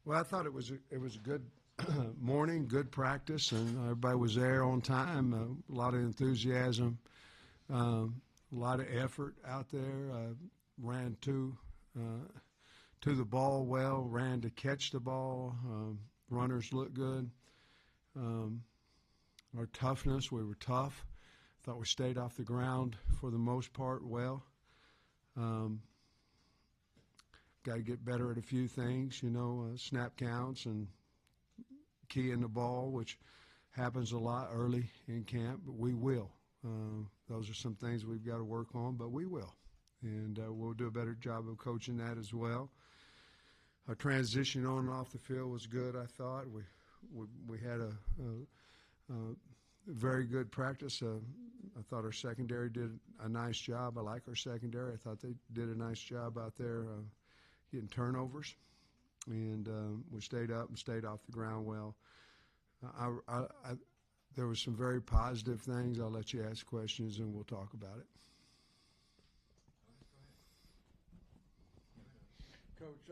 Well, I thought it was a good morning, good practice, and everybody was there on time. A lot of enthusiasm, a lot of effort out there. Ran to the ball well, ran to catch the ball. Runners looked good. Our toughness, we were tough. Thought we stayed off the ground for the most part well. Got to get better at a few things, snap counts and keying the ball, which happens a lot early in camp, but we will. Those are some things we've got to work on, but we will. And we'll do a better job of coaching that as well. Our transition on and off the field was good, I thought. We had a very good practice. I thought our secondary did a nice job. I like our secondary. I thought they did a nice job out there getting turnovers. And we stayed up and stayed off the ground well. There were some very positive things. I'll let you ask questions and we'll talk about it. Coach,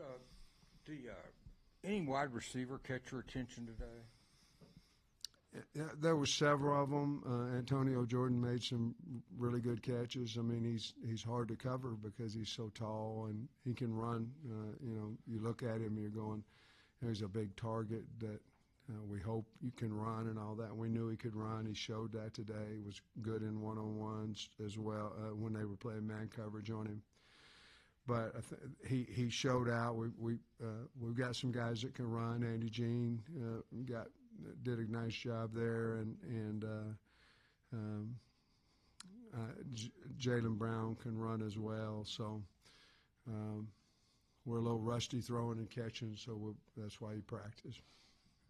any wide receiver catch your attention today? Yeah, there were several of them. Antonio Jordan made some really good catches. I mean, he's hard to cover because he's so tall and he can run. You look at him, you're going, he's a big target that we hope you can run and all that. We knew he could run. He showed that today. He was good in one-on-ones as well when they were playing man coverage on him. But he showed out. We've got some guys that can run. Andy Jean did a nice job there, and Jalen Brown can run as well. So we're a little rusty throwing and catching, so that's why you practice.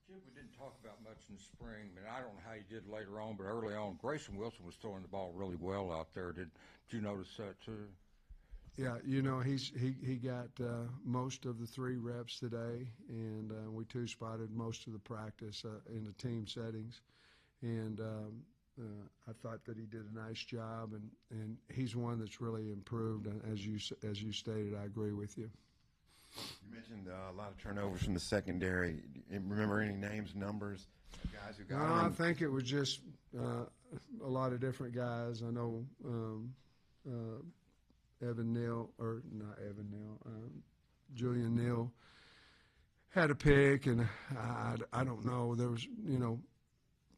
Jim, we didn't talk about much in the spring. I mean, I don't know how you did later on, but early on, Grayson Wilson was throwing the ball really well out there. Did you notice that too? Yeah, he got most of the 3 reps today, and we two-spotted most of the practice in the team settings. And I thought that he did a nice job, and he's one that's really improved. And as you stated, I agree with you. You mentioned a lot of turnovers from the secondary. Remember any names, numbers, guys who got them? I think it was just a lot of different guys. I know Julian Neal had a pick, and I don't know. There was,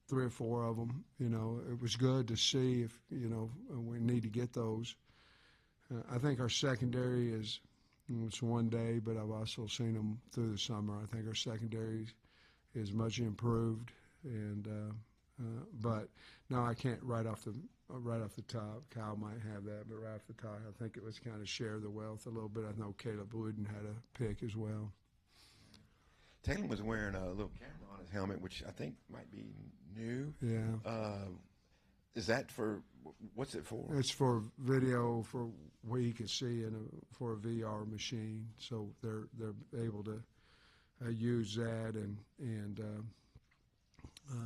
3 or 4 of them. It was good to see if, we need to get those. I think our secondary it's one day, but I've also seen them through the summer. I think our secondary is much improved, and but no, I can't right off the top. Kyle might have that, but right off the top, I think it was kind of share the wealth a little bit. I know Caleb Wooden had a pick as well. Taylor was wearing a little camera on his helmet, which I think might be new. Yeah. Is that for, what's it for? It's for video, for where you can see for a VR machine. So they're able to use that, and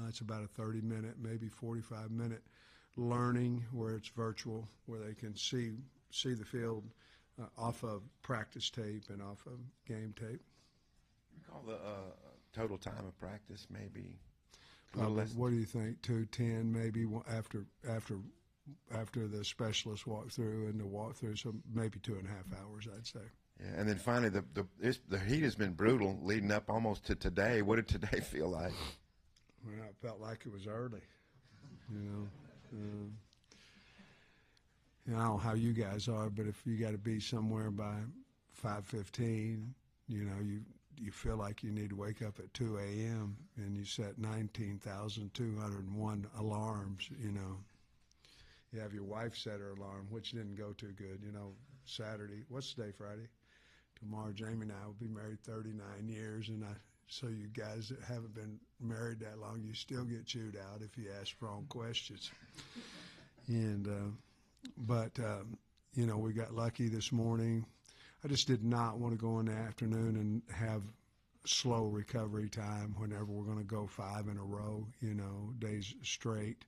it's about a 30-minute, maybe 45-minute learning where it's virtual, where they can see the field off of practice tape and off of game tape. You recall the total time of practice, maybe? What do you think? 2:10, maybe after the specialist walk through and the walkthrough, so maybe 2.5 hours, I'd say. Yeah, and then finally, the heat has been brutal leading up almost to today. What did today feel like? Well, it felt like it was early, I don't know how you guys are, but if you got to be somewhere by 5:15, you feel like you need to wake up at 2 a.m. and you set 19,201 alarms, You have your wife set her alarm, which didn't go too good, Saturday. What's the day, Friday? Tomorrow, Jamie and I will be married 39 years, and so you guys that haven't been married that long, you still get chewed out if you ask wrong questions. And we got lucky this morning. I just did not want to go in the afternoon and have slow recovery time whenever we're going to go 5 in a row, days straight.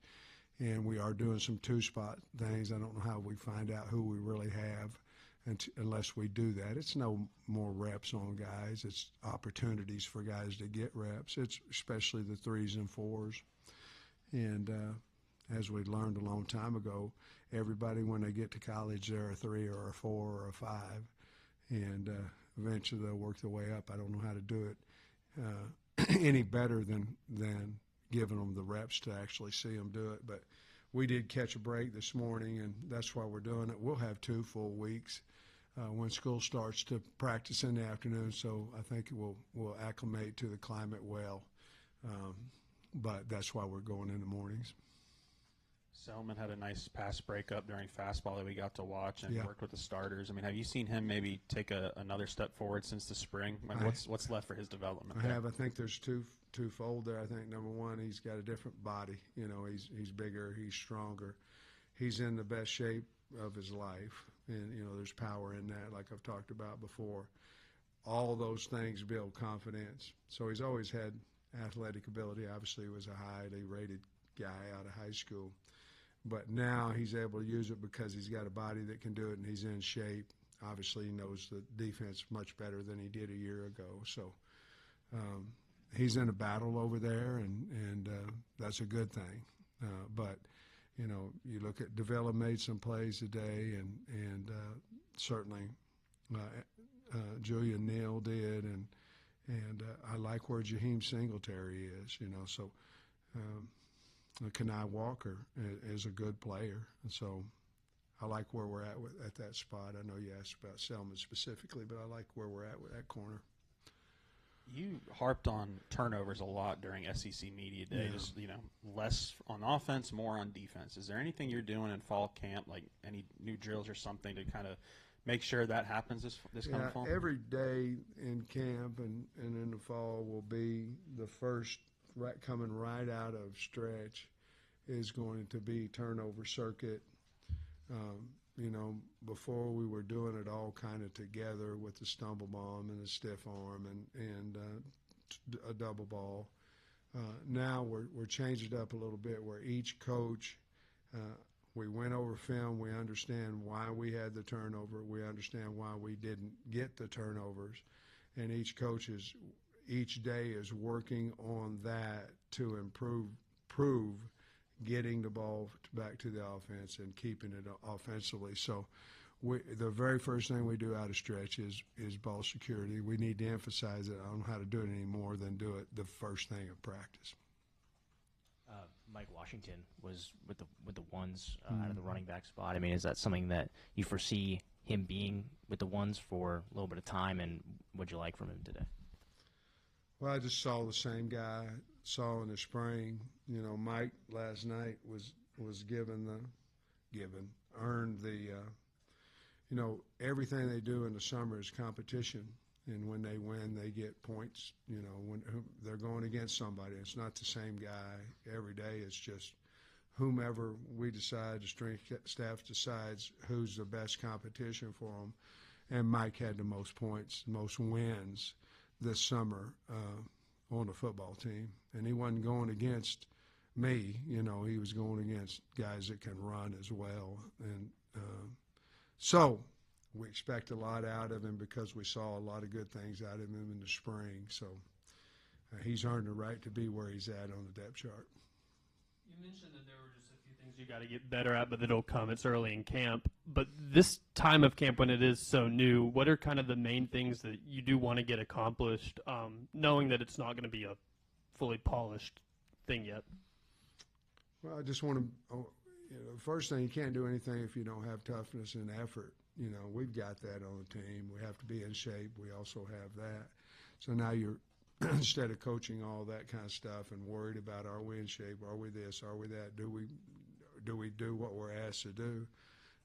And we are doing some 2-spot things. I don't know how we find out who we really have. unless we do that. It's no more reps on guys. It's opportunities for guys to get reps. It's especially the 3s and 4s. And as we learned a long time ago, everybody, when they get to college, they're a 3 or a 4 or a 5. And eventually they'll work their way up. I don't know how to do it any better than giving them the reps to actually see them do it. But we did catch a break this morning, and that's why we're doing it. We'll have 2 full weeks when school starts to practice in the afternoon, so I think we'll acclimate to the climate well. But that's why we're going in the mornings. Selman had a nice pass breakup during fastball that we got to watch and Yeah. worked with the starters. I mean, have you seen him maybe take another step forward since the spring? I mean, what's left for his development? I have. I think there's twofold there. I think number one, he's got a different body. You know, he's bigger, he's stronger, he's in the best shape of his life, and you know, there's power in that, like I've talked about before. All those things build confidence. So he's always had athletic ability. Obviously, he was a highly rated guy out of high school. But now he's able to use it because he's got a body that can do it, and he's in shape. Obviously, he knows the defense much better than he did a year ago. So he's in a battle over there, and that's a good thing. But, you know, you look at Davila made some plays today, and certainly Julian Neal did, and I like where Jaheim Singletary is, you know. So Kenai Walker is a good player, and so I like where we're at that spot. I know you asked about Selman specifically, but I like where we're at with that corner. You harped on turnovers a lot during SEC Media Day, Yeah. just, you know, less on offense, more on defense. Is there anything you're doing in fall camp, like any new drills or something to kind of make sure that happens this coming fall? Every day in camp and in the fall will be the first coming right out of stretch is going to be turnover circuit. You know, before we were doing it all kind of together with the stumble bomb and the stiff arm and a double ball. Now we're changing it up a little bit where each coach, we went over film, we understand why we had the turnover, we understand why we didn't get the turnovers, and each coach each day is working on that to prove getting the ball back to the offense and keeping it offensively. So the very first thing we do out of stretch is ball security. We need to emphasize it. I don't know how to do it any more than do it the first thing of practice. Mike Washington was with the ones out of the running back spot. I mean, is that something that you foresee him being with the ones for a little bit of time, and what'd you like from him today? Well, I just saw the same guy I saw in the spring. You know, Mike last night was earned the, you know, everything they do in the summer is competition. And when they win, they get points. You know, when they're going against somebody, it's not the same guy every day. It's just whomever we decide, the strength staff decides who's the best competition for them. And Mike had the most points, most wins this summer on the football team. And he wasn't going against me. You know, he was going against guys that can run as well. And so we expect a lot out of him because we saw a lot of good things out of him in the spring. So he's earned the right to be where he's at on the depth chart. You mentioned that there were just a few things you got to get better at, but that'll come. It's early in camp. But this time of camp, when it is so new, what are kind of the main things that you do want to get accomplished, knowing that it's not going to be a fully polished thing yet? Well, I just want to, you know, first thing, you can't do anything if you don't have toughness and effort. You know, we've got that on the team. We have to be in shape. We also have that. So now you're, instead of coaching all that kind of stuff and worried about are we in shape, are we this, are we that, do we do what we're asked to do,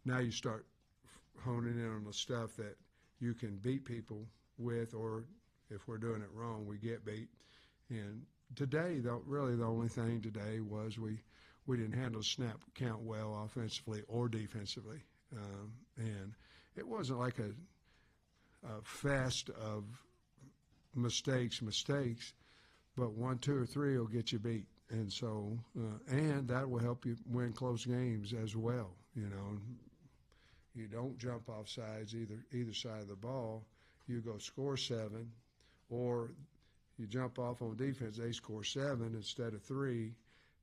now you start honing in on the stuff that you can beat people with, or if we're doing it wrong, we get beat. And today, really the only thing today was we didn't handle snap count well offensively or defensively. And it wasn't like a fest of mistakes, but 1, 2, or 3 will get you beat. And so, and that will help you win close games as well, you know. you don't jump off sides either side of the ball, you go score 7, or you jump off on defense, they score 7 instead of 3.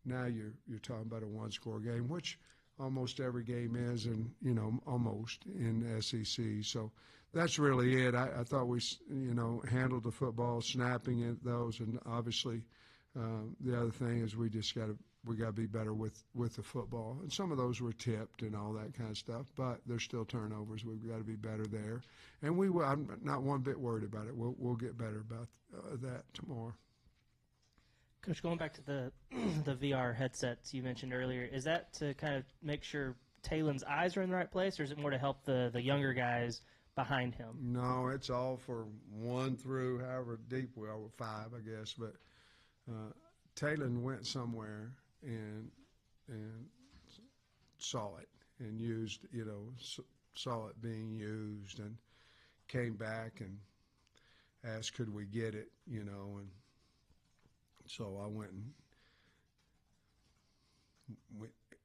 Now you're talking about a one-score game, which almost every game is, and almost in SEC. So that's really it. I thought we handled the football, snapping at those, and obviously the other thing is we got to be better with the football. And some of those were tipped and all that kind of stuff, but there's still turnovers. We've got to be better there, and I'm not one bit worried about it. We'll get better about that tomorrow. Coach, going back to the VR headsets you mentioned earlier, is that to kind of make sure Taylon's eyes are in the right place, or is it more to help the younger guys behind him? No, it's all for 1 through however deep we are, 5, I guess. But Taylon went somewhere and saw it and used, saw it being used, and came back and asked, could we get it, and so I went and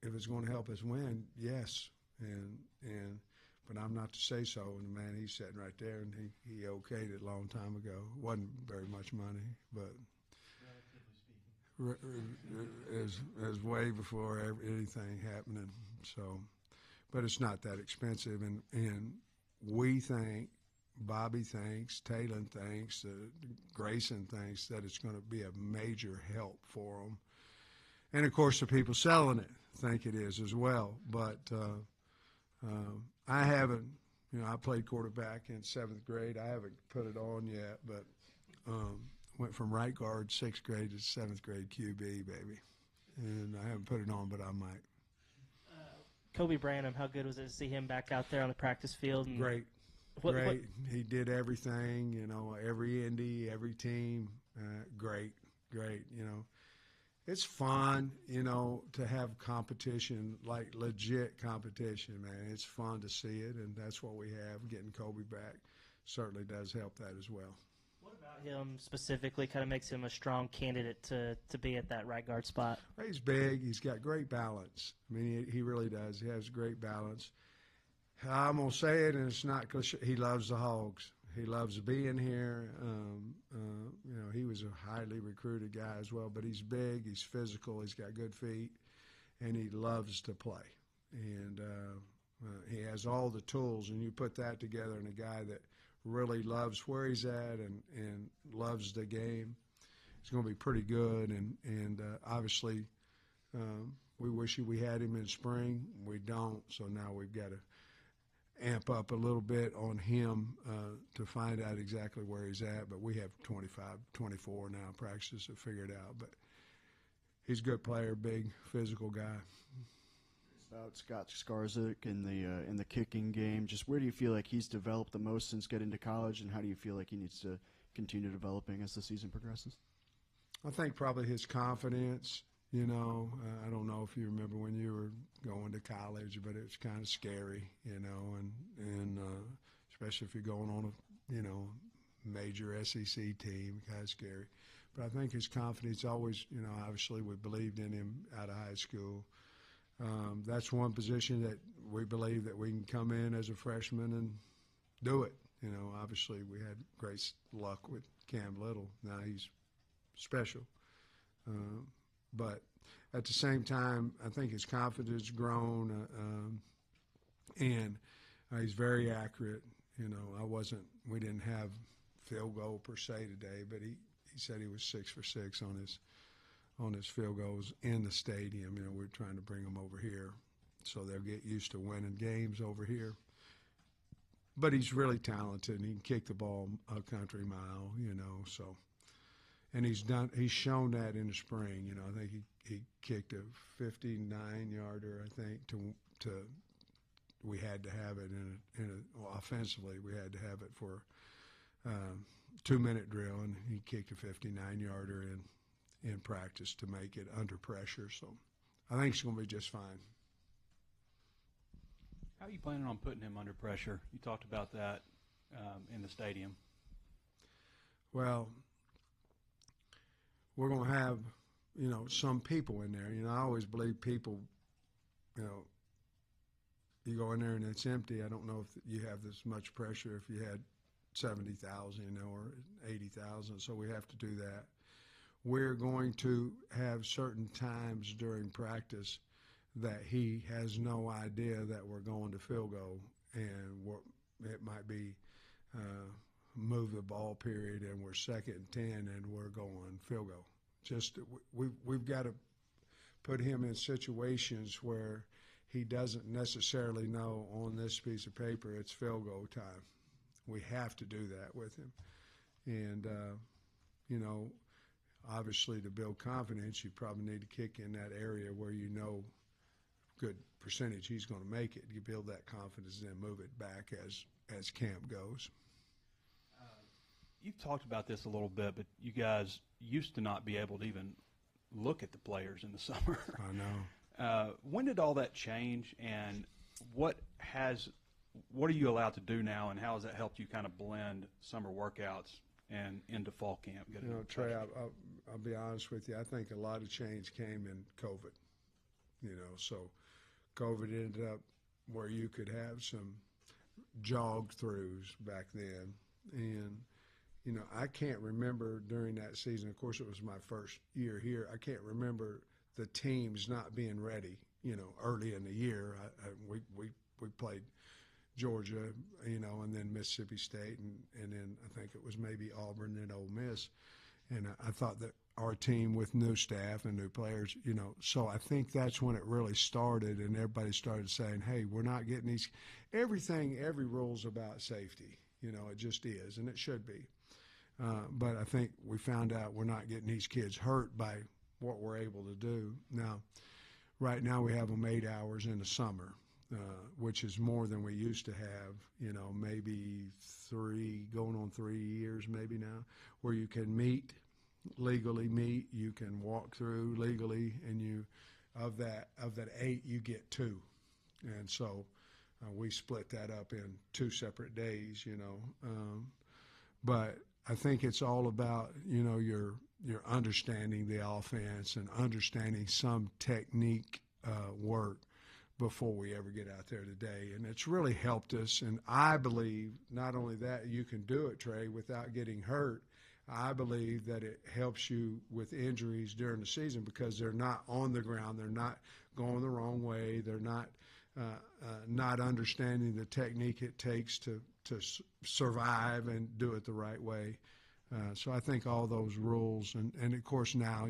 if it's going to help us win, yes, but I'm not to say so. And the man, he's sitting right there, and he okayed it a long time ago. Wasn't very much money, but as way before anything happening. So, but it's not that expensive, and we think. Bobby thinks, Taylon thinks, Grayson thinks that it's going to be a major help for them. And, of course, the people selling it think it is as well. But I haven't, I played quarterback in 7th grade. I haven't put it on yet, but went from right guard 6th grade to 7th grade QB, baby. And I haven't put it on, but I might. Kobe Branham, how good was it to see him back out there on the practice field? And Great. Great. He did everything, every indie, every team. Great. It's fun, to have competition, like legit competition, man. It's fun to see it, and that's what we have. Getting Kobe back certainly does help that as well. What about him specifically kind of makes him a strong candidate to be at that right guard spot? He's big. He's got great balance. I mean, he really does. He has great balance. I'm going to say it, and it's not because he loves the Hogs. He loves being here. He was a highly recruited guy as well, but he's big, he's physical, he's got good feet, and he loves to play. And he has all the tools, and you put that together in a guy that really loves where he's at and loves the game. It's going to be pretty good, and obviously we wish we had him in spring. We don't, so now we've got to amp up a little bit on him to find out exactly where he's at. But we have 25, 24 now practices to figure it out. But he's a good player, big, physical guy. About Scott Skarzik in the kicking game, just where do you feel like he's developed the most since getting to college, and how do you feel like he needs to continue developing as the season progresses? I think probably his confidence. I don't know if you remember when you were going to college, but it's kind of scary, and especially if you're going on a major SEC team, kind of scary. But I think his confidence always, obviously we believed in him out of high school. That's one position that we believe that we can come in as a freshman and do it. Obviously we had great luck with Cam Little. Now he's special. But at the same time, I think his confidence has grown, and he's very accurate. We didn't have field goal per se today, but he said he was 6 for 6 on his field goals in the stadium. We're trying to bring them over here so they'll get used to winning games over here. But he's really talented, and he can kick the ball a country mile, so. And he's shown that in the spring. I think he kicked a 59-yarder. I think we had to have it offensively. We had to have it for 2-minute drill, and he kicked a 59-yarder in practice to make it under pressure. So I think it's going to be just fine. How are you planning on putting him under pressure? You talked about that in the stadium. Well, we're going to have, some people in there. I always believe people, you go in there and it's empty. I don't know if you have this much pressure if you had 70,000, or 80,000. So we have to do that. We're going to have certain times during practice that he has no idea that we're going to field goal, and it might be move the ball period, and we're 2nd and 10, and we're going field goal. Just we've got to put him in situations where he doesn't necessarily know on this piece of paper it's field goal time. We have to do that with him. And, obviously to build confidence, you probably need to kick in that area where good percentage he's going to make it. You build that confidence and then move it back as camp goes. You've talked about this a little bit, but you guys used to not be able to even look at the players in the summer. I know. When did all that change, and what are you allowed to do now, and how has that helped you kind of blend summer workouts and into fall camp? Trey, I'll be honest with you. I think a lot of change came in COVID. So COVID ended up where you could have some jog throughs back then. And, I can't remember during that season, of course it was my first year here, I can't remember the teams not being ready, early in the year. We played Georgia, and then Mississippi State, and then I think it was maybe Auburn and Ole Miss. And I thought that our team with new staff and new players, so I think that's when it really started, and everybody started saying, hey, we're not getting every rule's about safety. It just is, and it should be. But I think we found out we're not getting these kids hurt by what we're able to do. Now, right now we have them 8 hours in the summer, which is more than we used to have, maybe going on 3 years maybe now, where you can legally meet, you can walk through legally, and of that 8, you get 2. And so we split that up in 2 separate days, but I think it's all about, your understanding the offense and understanding some technique work before we ever get out there today. And it's really helped us. And I believe not only that you can do it, Trey, without getting hurt, I believe that it helps you with injuries during the season because they're not on the ground. They're not going the wrong way. They're not understanding the technique it takes to survive and do it the right way. So I think all those rules, and of course now,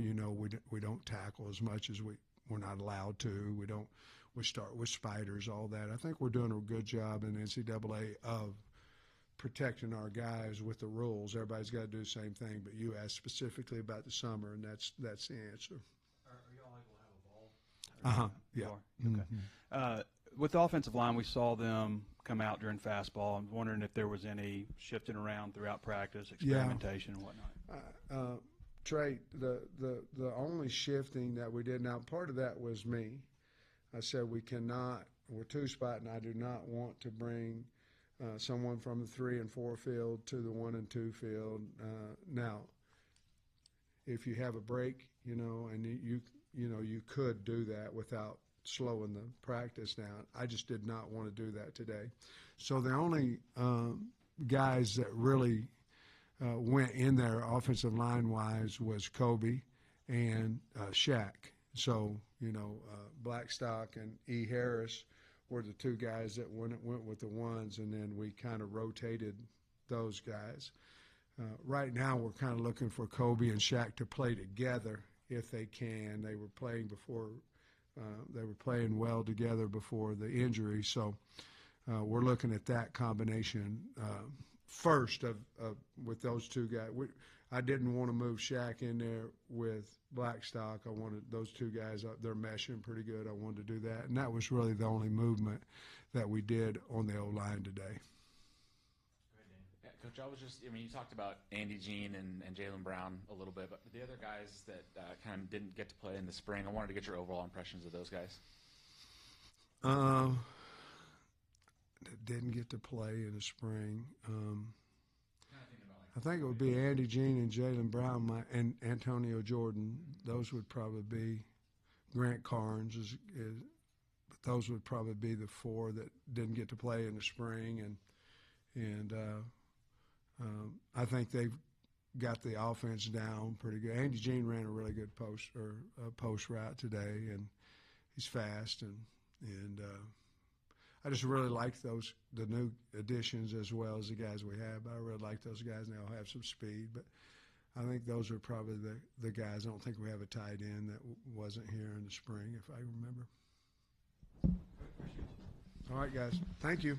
we don't tackle as much as we're not allowed to. We start with spiders, all that. I think we're doing a good job in NCAA of protecting our guys with the rules. Everybody's got to do the same thing, but you asked specifically about the summer, and that's the answer. Are y'all able to have a ball? Yeah. Okay. With the offensive line, we saw them come out during fastball. I'm wondering if there was any shifting around throughout practice, experimentation and whatnot. Trey, the only shifting that we did, now part of that was me. I said we're 2-spot, and I do not want to bring someone from the 3 and 4 field to the 1 and 2 field. Now, if you have a break, and you could do that without slowing the practice down. I just did not want to do that today. So the only guys that really went in there offensive line-wise was Kobe and Shaq. So, Blackstock and E. Harris were the 2 guys that went with the ones, and then we kind of rotated those guys. Right now we're kind of looking for Kobe and Shaq to play together if they can. They were playing before they were playing well together before the injury, so we're looking at that combination first with those 2 guys. I didn't want to move Shaq in there with Blackstock. I wanted those 2 guys up. They're meshing pretty good. I wanted to do that, and that was really the only movement that we did on the O-line today. Yeah, Coach, you talked about Andy Jean and Jalen Brown a little bit, but the other guys that kind of didn't get to play in the spring, I wanted to get your overall impressions of those guys. That didn't get to play in the spring. I think it would be Andy Jean and Jalen Brown and Antonio Jordan. Those would probably be. Grant Carnes is those would probably be the 4 that didn't get to play in the spring, and I think they've got the offense down pretty good. Andy Jean ran a really good post route today, and he's fast, and I just really like the new additions as well as the guys we have. I really like those guys, and they'll have some speed. But I think those are probably the guys. I don't think we have a tight end that wasn't here in the spring, if I remember. All right, guys. Thank you.